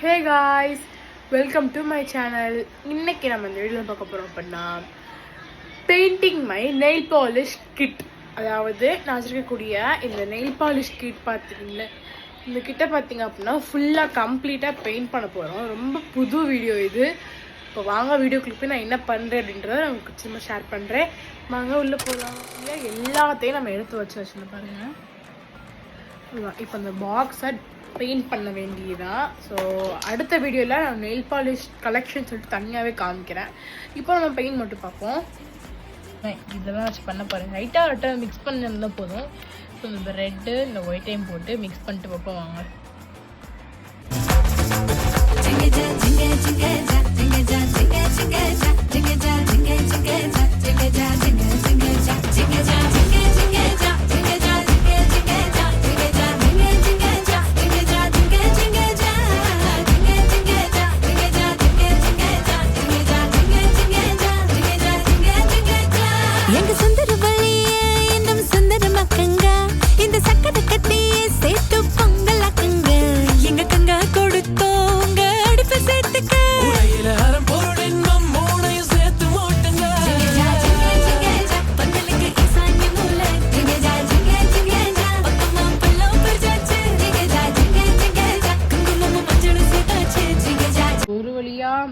Hey guys, welcome to my channel. இன்றைக்கி நம்ம இந்த வீடியோவில் பார்க்க போகிறோம் அப்படின்னா painting my nail polish kit. அதாவது நான் வச்சுருக்கக்கூடிய இந்த நெயில் பாலிஷ் கிட் பார்த்திங்கன்னா இந்த கிட்டை பார்த்திங்க அப்படின்னா ஃபுல்லாக கம்ப்ளீட்டாக பெயிண்ட் பண்ண போகிறோம். ரொம்ப புது வீடியோ இது. இப்போ வாங்க வீடியோ கிளிக் பண்ணி நான் என்ன பண்ணுறேன் அப்படின்றத நமக்கு சும்மா ஷேர் பண்ணுறேன். வாங்க உள்ளே போகலாம். எல்லாத்தையும் நம்ம எடுத்து வச்சுருந்தோம் பாருங்கள். இப்போ அந்த பாக்ஸை பெயிண்ட் பண்ண வேண்டியதான். ஸோ அடுத்த வீடியோவில் நான் நெயில் பாலிஷ் கலெக்ஷன் சொல்லிட்டு தனியாகவே காமிக்கிறேன். இப்போ நம்ம பெயிண்ட் மட்டும் பார்ப்போம். இதெல்லாம் வச்சு பண்ண பாருங்கள். லைட்டாக மிக்ஸ் பண்ணிருந்தால் போதும். ஸோ இந்த ரெட்டு இந்த ஒயிட்டையும் போட்டு மிக்ஸ் பண்ணிட்டு பார்ப்போம் வாங்க.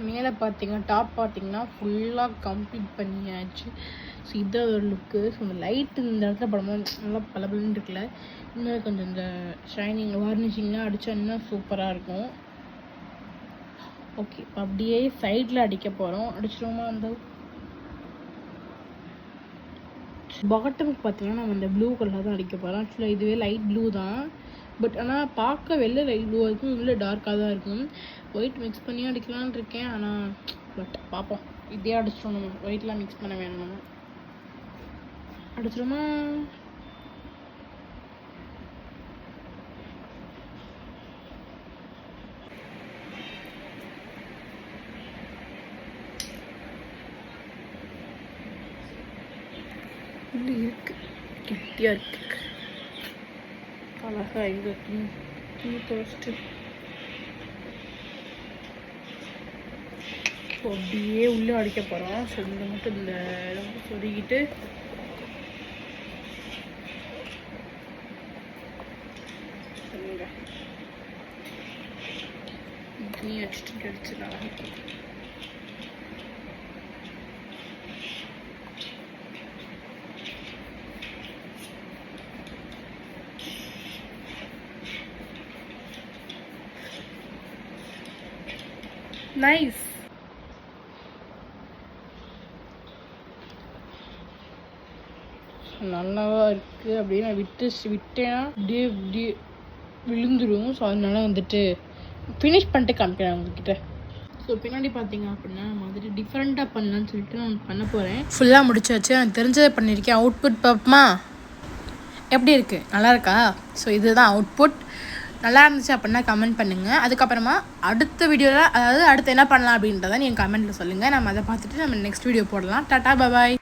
மேலே பார்த்தீங்கன்னா டாப் பார்த்தீங்கன்னா ஃபுல்லாக கம்ப்ளீட் பண்ணியாச்சு. ஸோ இது ஒரு லுக்கு. ஸோ இந்த லைட்டு இந்த இடத்துல படமாக நல்லா பளபளன்னு இருக்குல்ல, இன்னும் கொஞ்சம் இந்த ஷைனிங் வார்னிஷிங்லாம் அடித்தா இன்னும் சூப்பராக இருக்கும். ஓகே, இப்போ அப்படியே சைடில் அடிக்க போகிறோம். அடிச்சிடுவோமா? அந்த பாட்டமுக்கு பார்த்தீங்கன்னா நம்ம இந்த ப்ளூ கலர் தான் அடிக்க போகிறோம். ஆக்சுவலாக இதுவே லைட் ப்ளூ தான், பட் ஆனால் பார்க்க வெளில லைட் ப்ளூவாக இருக்கும், உள்ளே டார்க்காக தான் இருக்கும். ஒயிட் மிக்ஸ் பண்ணியும் அடிக்கலான்னு இருக்கேன், ஆனால் பட் பார்ப்போம். இதே அடிச்சிடும். நம்ம ஒயிட்லாம் மிக்ஸ் பண்ண வேணும். நம்ம அடிச்சிடுமா? இல்லை இருக்கு, கெட்டியாக இருக்கு. அழகா இது ஃபஸ்ட்டு அப்படியே உள்ளே அடிக்க போகிறோம். ஸோ இந்த மட்டும் இந்த சொருகிட்டு நீ அடிச்சுட்டு அடிச்சிடலாம். நைஸ். நல்லாவா இருக்குது. அப்படியே நான் விட்டேன்னா அப்படியே இப்படியே விழுந்துடும். ஸோ அதனால வந்துட்டு ஃபினிஷ் பண்ணிட்டு காமிக்கிறேன் உங்ககிட்ட. ஸோ பின்னாடி பார்த்தீங்க அப்படின்னா மாதிரி டிஃப்ரெண்ட்டாக பண்ணலான்னு சொல்லிட்டு நான் பண்ண போகிறேன். ஃபுல்லாக முடிச்சாச்சு. நான் தெரிஞ்சதை பண்ணியிருக்கேன். அவுட்புட் பார்ப்போமா? எப்படி இருக்குது? நல்லா இருக்கா? ஸோ இதுதான் அவுட்புட். நல்லா இருந்துச்சு அப்படின்னா கமெண்ட் பண்ணுங்கள். அதுக்கப்புறமா அடுத்த வீடியோவில், அதாவது அடுத்து என்ன பண்ணலாம் அப்படின்றத நீங்கள் கமெண்ட்டில் சொல்லுங்கள். நம்ம அதை பார்த்துட்டு நம்ம நெக்ஸ்ட் வீடியோ போடலாம். டாட்டா, பாய்.